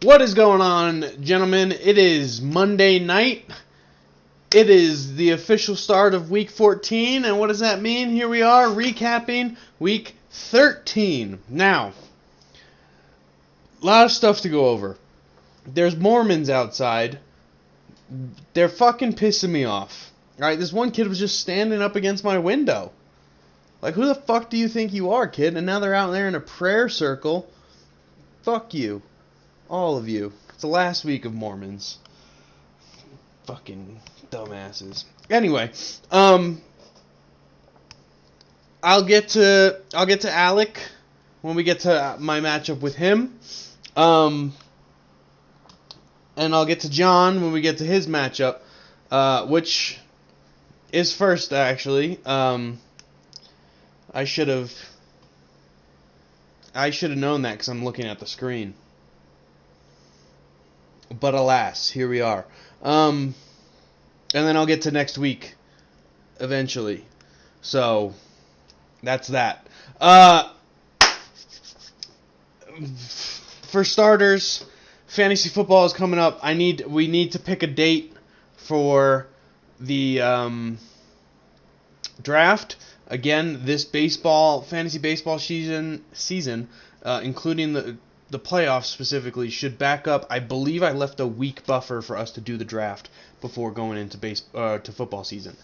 What is going on, gentlemen? It is Monday night. It is the official start of Week 14, and what does that mean? Here we are, recapping Week 13. Now, a lot of stuff to go over. There's Mormons outside. They're fucking pissing me off. Alright, this one kid was just standing up against my window. Like, who the fuck do you think you are, kid? And now they're out there in a prayer circle. Fuck you. All of you. It's the last week of Mormons. Fucking dumbasses. Anyway, I'll get to Alec when we get to my matchup with him. And I'll get to John when we get to his matchup, which is first, actually. I should have known that because I'm looking at the screen. But alas, here we are. And then I'll get to next week, eventually. So, that's that. For starters, fantasy football is coming up. We need to pick a date for the draft. Again, this fantasy baseball season, including the playoffs specifically, should back up. I believe I left a week buffer for us to do the draft before going into to football season.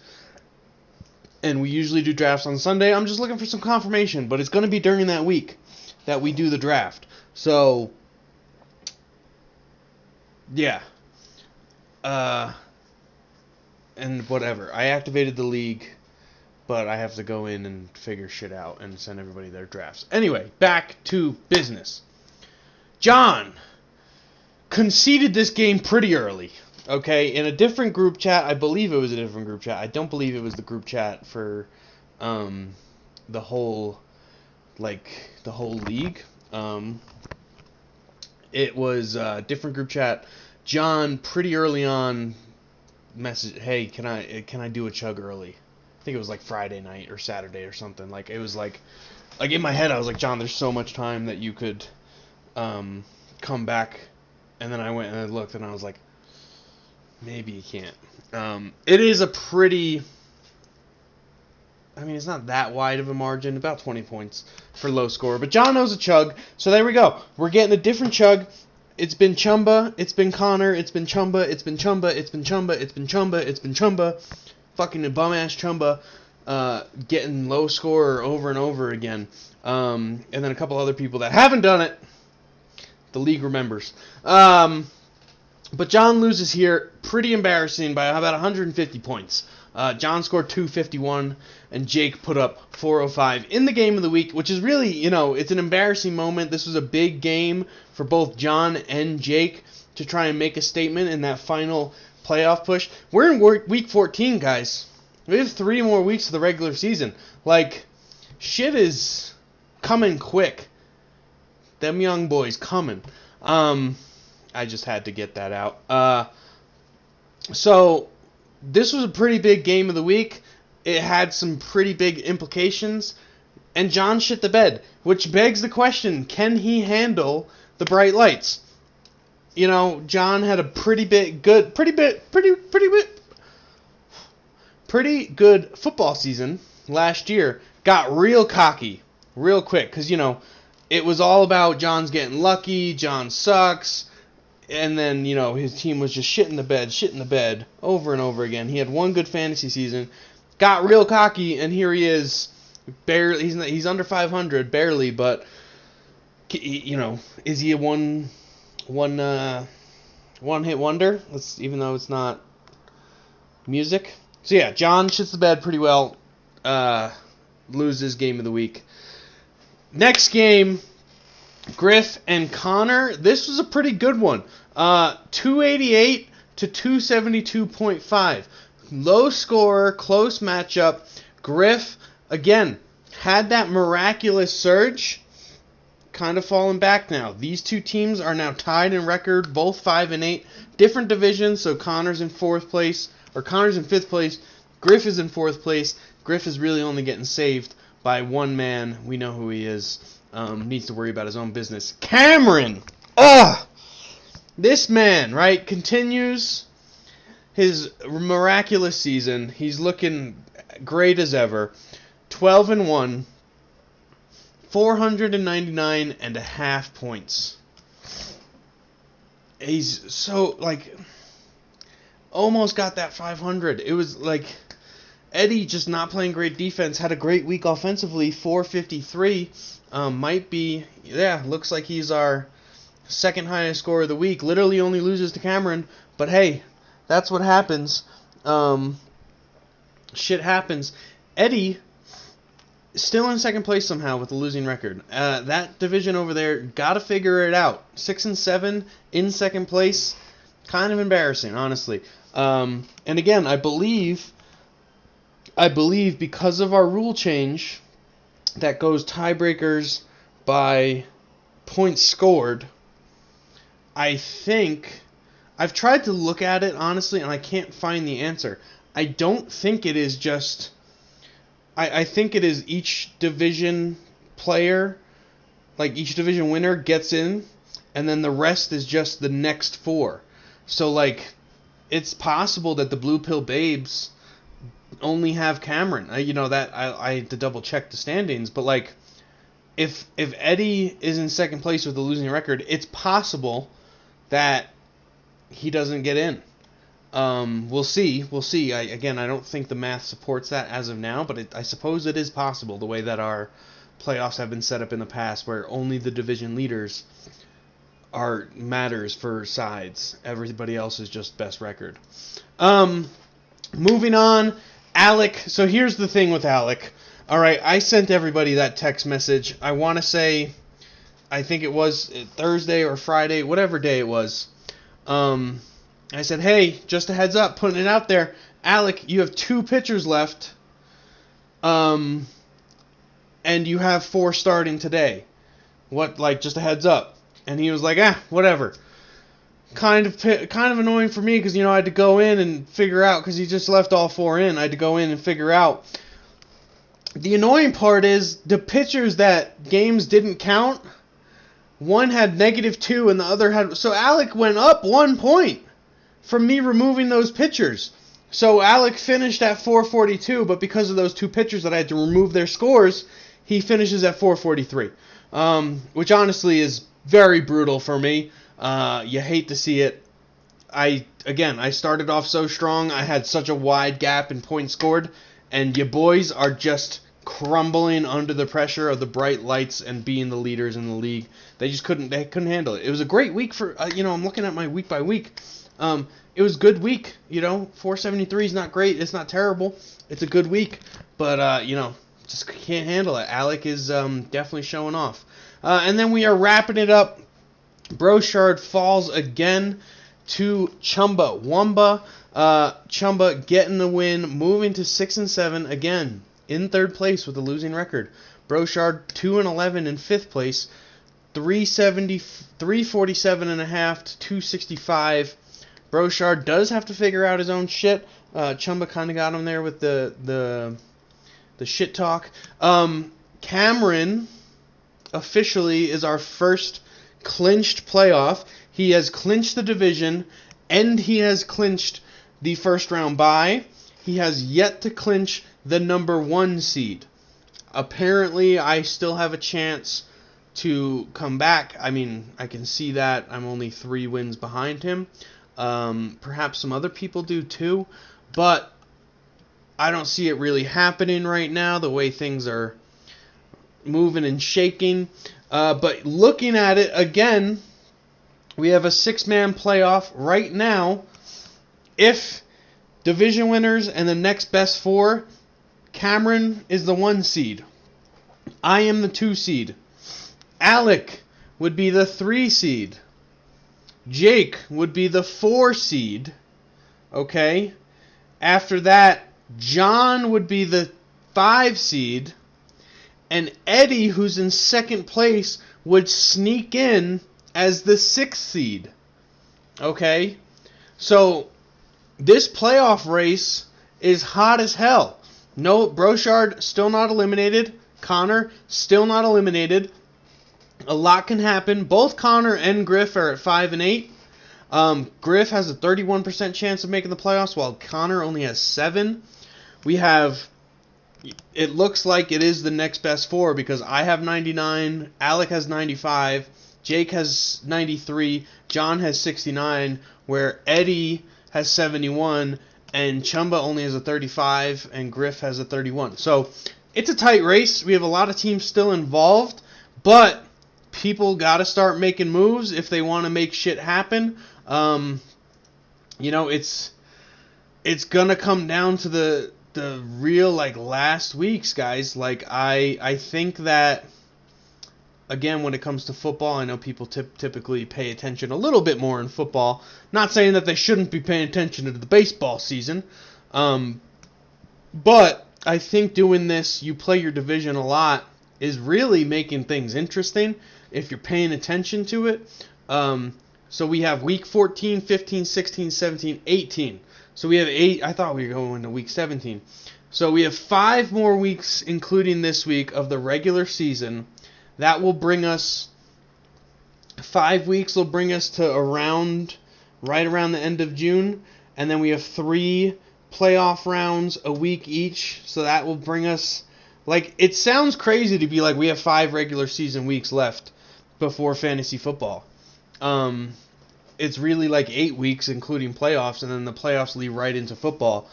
And we usually do drafts on Sunday. I'm just looking for some confirmation, but it's going to be during that week that we do the draft. So, yeah. And whatever. I activated the league, but I have to go in and figure shit out and send everybody their drafts. Anyway, back to business. John conceded this game pretty early, okay? In a different group chat. I believe it was a different group chat. I don't believe it was the group chat for the whole league. It was a different group chat. John pretty early on messaged, "Hey, can I do a chug early?" I think it was like Friday night or Saturday or something. Like, it was like in my head I was like, "John, there's so much time that you could come back." And then I went and I looked and I was like, maybe you can't. It is a pretty, it's not that wide of a margin, about 20 points for low score. But John knows a chug, so there we go. We're getting a different chug. It's been Chumba, it's been Connor, it's been Chumba, it's been Chumba, it's been Chumba, it's been Chumba, it's been Chumba. Fucking bum-ass Chumba getting low score over and over again. And then a couple other people that haven't done it. The league remembers. But John loses here, pretty embarrassing, by about 150 points. John scored 251, and Jake put up 405 in the game of the week, which is really, it's an embarrassing moment. This was a big game for both John and Jake to try and make a statement in that final playoff push. We're in week 14, guys. We have 3 more weeks of the regular season. Like, shit is coming quick. Them young boys coming. I just had to get that out. So, this was a pretty big game of the week. It had some pretty big implications. And John shit the bed. Which begs the question, can he handle the bright lights? John had a pretty good football season last year. Got real cocky real quick. Because, it was all about John's getting lucky, John sucks, and then, his team was just shit in the bed, over and over again. He had one good fantasy season, got real cocky, and here he is, barely, he's under 500, barely, but, is he a one hit wonder? Even though it's not music. So yeah, John shits the bed pretty well, loses game of the week. Next game, Griff and Connor. This was a pretty good one. 288 to 272.5. Low scorer, close matchup. Griff, again, had that miraculous surge. Kind of falling back now. These two teams are now tied in record, both 5-8. Different divisions, so Connor's in 4th place, or Connor's in 5th place. Griff is in 4th place. Griff is really only getting saved by one man. We know who he is. Needs to worry about his own business. Cameron! Ugh! this man, right, continues his miraculous season. He's looking great as ever. 12-1, 499.5 points. He's so, like, almost got that 500. It was like Eddie just not playing great defense. Had a great week offensively. 453. Might be, looks like he's our second highest scorer of the week. Literally only loses to Cameron. But hey, that's what happens. Shit happens. Eddie still in second place somehow with a losing record. That division over there, gotta figure it out. 6-7 in second place, kind of embarrassing, honestly. And again, I believe because of our rule change that goes tiebreakers by points scored, I think I've tried to look at it honestly, and I can't find the answer. I don't think it is just. I think it is each division player, like each division winner gets in, and then the rest is just the next four. So, like, it's possible that the Blue Pill Babes only have Cameron. That I had to double check the standings, but like, if Eddie is in second place with a losing record, it's possible that he doesn't get in. We'll see. I don't think the math supports that as of now, but I suppose it is possible the way that our playoffs have been set up in the past, where only the division leaders matters for sides. Everybody else is just best record. Moving on, Alec. So here's the thing with Alec. All right, I sent everybody that text message. I want to say, I think it was Thursday or Friday, whatever day it was. I said, hey, just a heads up, putting it out there. Alec, you have 2 pitchers left, and you have 4 starting today. Just a heads up. And he was like, whatever. Kind of annoying for me because, I had to go in and figure out, because he just left all 4 in. I had to go in and figure out. The annoying part is the pitchers that games didn't count, one had -2 and the other had. So Alec went up 1 point from me removing those pitchers. So Alec finished at 442, but because of those 2 pitchers that I had to remove their scores, he finishes at 443. Which honestly is very brutal for me. You hate to see it. I started off so strong. I had such a wide gap in points scored, and you boys are just crumbling under the pressure of the bright lights and being the leaders in the league. They couldn't handle it. It was a great week for, I'm looking at my week by week. It was a good week, 473 is not great. It's not terrible. It's a good week, but, just can't handle it. Alec is definitely showing off. And then we are wrapping it up. Brochard falls again to Chumba. Chumba getting the win, moving to 6-7 again, in third place with a losing record. Brochard 2-11 in fifth place, 347.5 to 265. Brochard does have to figure out his own shit. Chumba kind of got him there with the shit talk. Cameron officially is our first clinched playoff. He has clinched the division, and he has clinched the first round bye. He has yet to clinch the number 1 seed. Apparently, I still have a chance to come back. I mean, I can see that I'm only 3 wins behind him. Perhaps some other people do too, but I don't see it really happening right now, the way things are moving and shaking. But looking at it again, we have a 6-man playoff right now. If division winners and the next best 4, Cameron is the 1 seed. I am the 2 seed. Alec would be the 3 seed. Jake would be the 4 seed. Okay? After that, John would be the 5 seed. And Eddie, who's in second place, would sneak in as the 6th seed. Okay? So, this playoff race is hot as hell. No, Brochard still not eliminated. Connor still not eliminated. A lot can happen. Both Connor and Griff are at 5 and 8. Griff has a 31% chance of making the playoffs, while Connor only has 7. We have, it looks like it is the next best 4 because I have 99, Alec has 95, Jake has 93, John has 69, where Eddie has 71, and Chumba only has a 35, and Griff has a 31. So it's a tight race. We have a lot of teams still involved, but people got to start making moves if they want to make shit happen. It's going to come down to the real, last weeks, guys. I think that, again, when it comes to football, I know people typically pay attention a little bit more in football. Not saying that they shouldn't be paying attention to the baseball season. But I think doing this, you play your division a lot, is really making things interesting if you're paying attention to it. So we have week 14, 15, 16, 17, 18. So we have 8. I thought we were going to week 17. So we have 5 more weeks, including this week, of the regular season. That will bring us, 5 weeks will bring us to right around the end of June. And then we have 3 playoff rounds a week each. So that will bring us, it sounds crazy to be we have 5 regular season weeks left before fantasy football. It's really 8 weeks, including playoffs, and then the playoffs lead right into football.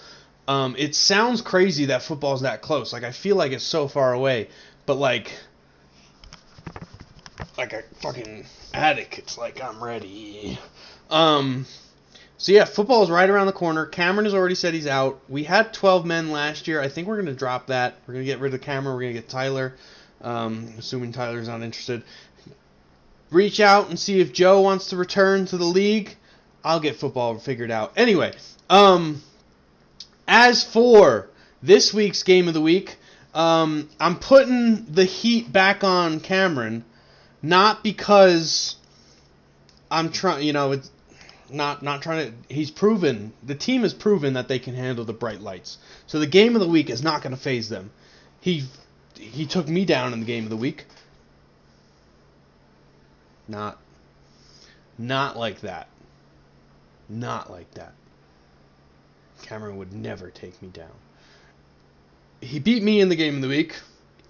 It sounds crazy that football's that close. I feel like it's so far away, but like a fucking addict, it's I'm ready. So yeah, football is right around the corner. Cameron has already said he's out. We had 12 men last year. I think we're going to drop that. We're going to get rid of Cameron. We're going to get Tyler, assuming Tyler's not interested. Reach out and see if Joe wants to return to the league. I'll get football figured out. Anyway, as for this week's game of the week, I'm putting the heat back on Cameron, not because I'm trying, it's not trying to. He's proven, the team has proven that they can handle the bright lights. So the game of the week is not going to faze them. He took me down in the game of the week. Not like that. Not like that. Cameron would never take me down. He beat me in the game of the week.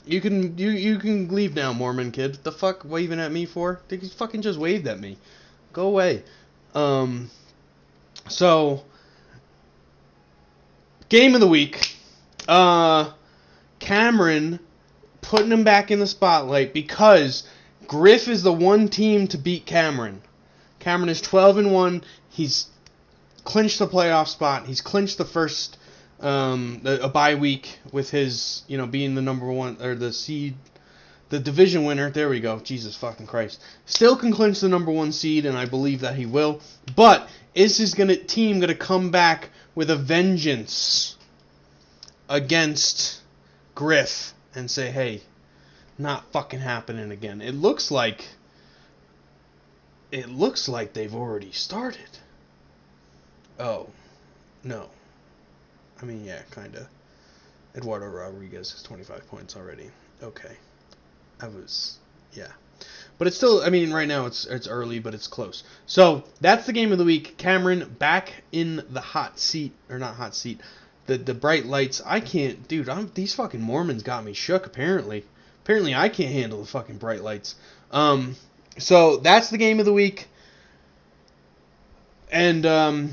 You can leave now, Mormon kid. What the fuck waving at me for? He fucking just waved at me. Go away. So game of the week. Cameron putting him back in the spotlight because Griff is the one team to beat Cameron. Cameron is 12-1. He's clinched the playoff spot. He's clinched the first a bye week with his, being the number 1 or the seed, the division winner. There we go. Jesus fucking Christ. Still can clinch the number 1 seed, and I believe that he will. But is his team gonna come back with a vengeance against Griff and say, hey, not fucking happening again? It looks like they've already started. Oh, no. I mean, yeah, kind of. Eduardo Rodriguez has 25 points already. Okay. Yeah. But it's still, right now it's early, but it's close. So, that's the game of the week. Cameron back in the hot seat, or not hot seat, the bright lights. I can't, dude, these fucking Mormons got me shook, apparently. Apparently I can't handle the fucking bright lights. So, that's the game of the week. And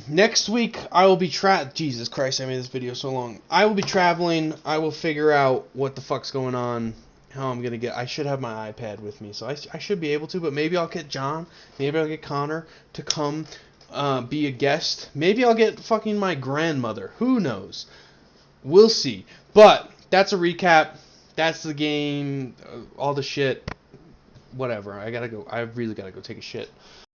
next week, I will be Jesus Christ, I made this video so long. I will be traveling. I will figure out what the fuck's going on, how I'm going to get. I should have my iPad with me, so I should be able to. But maybe I'll get John, maybe I'll get Connor to come be a guest. Maybe I'll get fucking my grandmother. Who knows? We'll see. But that's a recap. That's the game. All the shit. Whatever. I gotta go. I really gotta go take a shit.